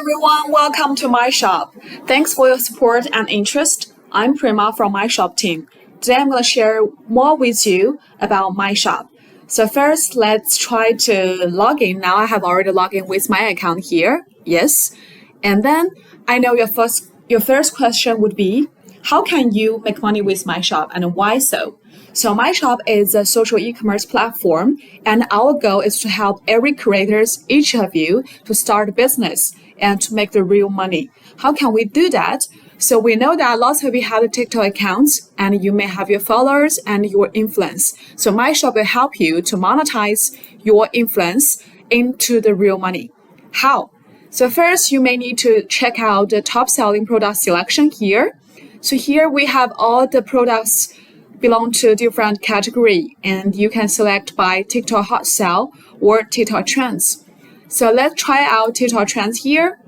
everyone, welcome to Myyshop. Thanks for your support and interest. I'm Prima from Myyshop team. Today I'm going to share more with you about Myyshop. So first, let's try to log in. Now I have already logged in with my account here. Yes. And then I know your first question would be, how can you make money with Myyshop and why so? So Myyshop is a social e-commerce platform, and our goal is to help every creators, each of you, to start a business and to make the real money. How can we do that? So we know that lots of you have a TikTok accounts, and you may have your followers and your influence. So Myyshop will help you to monetize your influence into the real money. How? So first, you may need to check out the top selling product selection here. So here we have all the products belong to different category, and you can select by TikTok hot sale or TikTok trends. So let's try out TikTok trends here,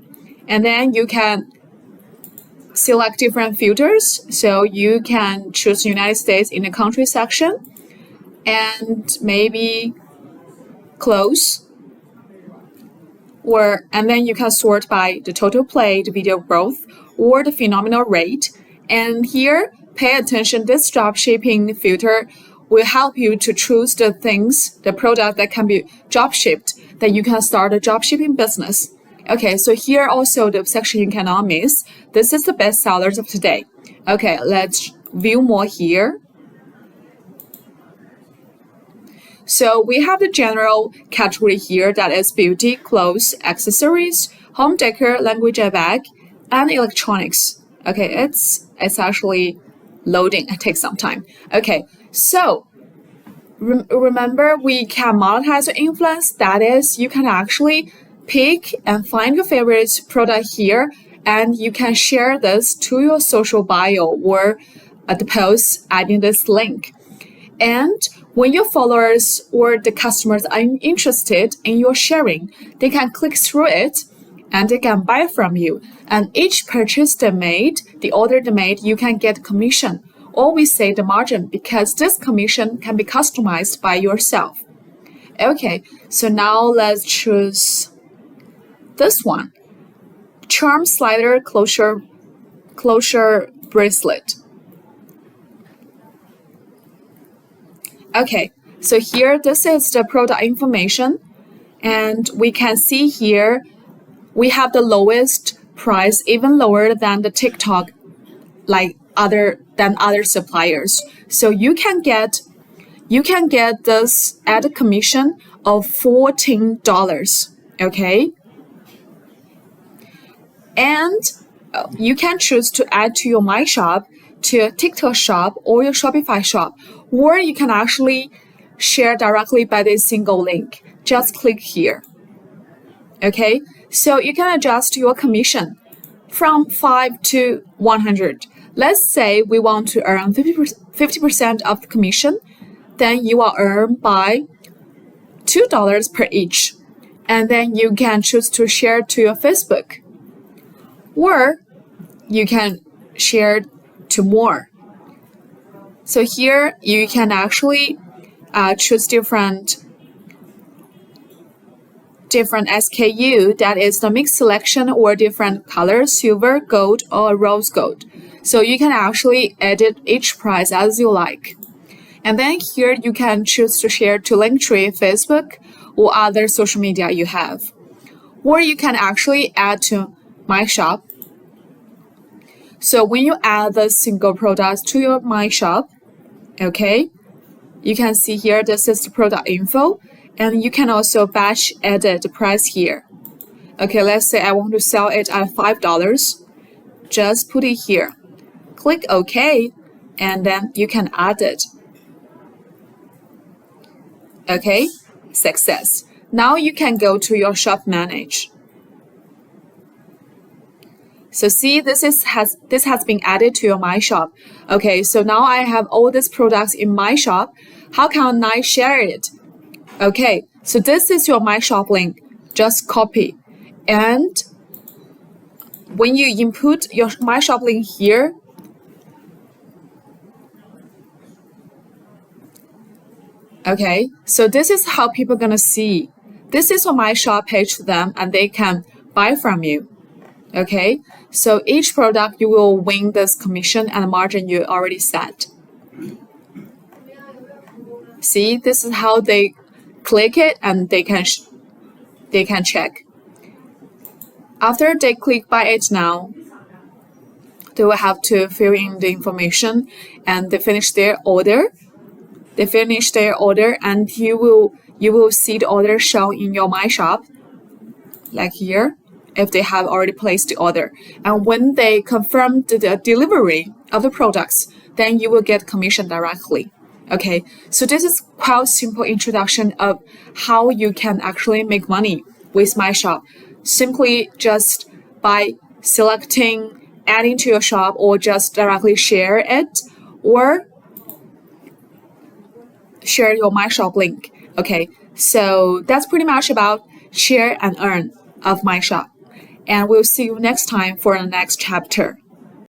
and then you can select different filters. So you can choose United States in the country section and maybe close, and then you can sort by the total play, the video growth, or the phenomenal rate. And here, pay attention, this dropshipping filter will help you to choose the product that can be dropshipped, that you can start a dropshipping business. Okay, so here also the section you cannot miss. This is the best sellers of today. Okay, let's view more here. So we have the general category here, that is beauty, clothes, accessories, home decor, language and bag, and electronics. Okay, it's actually loading. It takes some time. Okay, so remember, we can monetize your influence. That is, you can actually pick and find your favorite product here, and you can share this to your social bio or the post adding this link. And when your followers or the customers are interested in your sharing, they can click through it and they can buy from you. And each purchase they made, the order they made, you can get commission. Or we say the margin, because this commission can be customized by yourself. Okay, so now let's choose this one. Charm slider closure bracelet. Okay, so here this is the product information, and we can see here we have the lowest price, even lower than the TikTok, other suppliers. So you can get this at a commission of $14. Okay, and you can choose to add to your Myyshop, to your TikTok shop or your Shopify shop, or you can actually share directly by this single link. Just click here. Okay, so you can adjust your commission from 5 to 100. Let's say we want to earn 50% of the commission, then you will earn by $2 per each. And then you can choose to share to your Facebook, or you can share to more. So here you can actually choose different SKU, that is the mixed selection, or different colors, silver, gold, or rose gold. So you can actually edit each price as you like. And then here you can choose to share to Linktree, Facebook, or other social media you have. Or you can actually add to Myyshop. So when you add the single products to your Myyshop, okay, you can see here this is the product info, and you can also batch edit the price here. Okay, let's say I want to sell it at $5. Just put it here. Click OK, and then you can add it. Okay, success. Now you can go to your shop manage. So see, this has been added to your Myyshop. Okay, so now I have all these products in Myyshop. How can I share it? Okay, so this is your Myyshop link. Just copy. And when you input your Myyshop link here, okay, so this is how people are gonna see. This is your Myyshop page to them, and they can buy from you. Okay, so each product you will win this commission and margin you already set. See, this is how they click it and they can check. After they click buy it now, they will have to fill in the information and they finish their order. And you will see the order shown in your Myyshop, like here, if they have already placed the order. And when they confirm the delivery of the products, then you will get commission directly. Okay, so this is quite simple introduction of how you can actually make money with Myyshop. Simply just by selecting, adding to your shop, or just directly share it, or share your Myyshop link. Okay, so that's pretty much about share and earn of Myyshop. And we'll see you next time for the next chapter.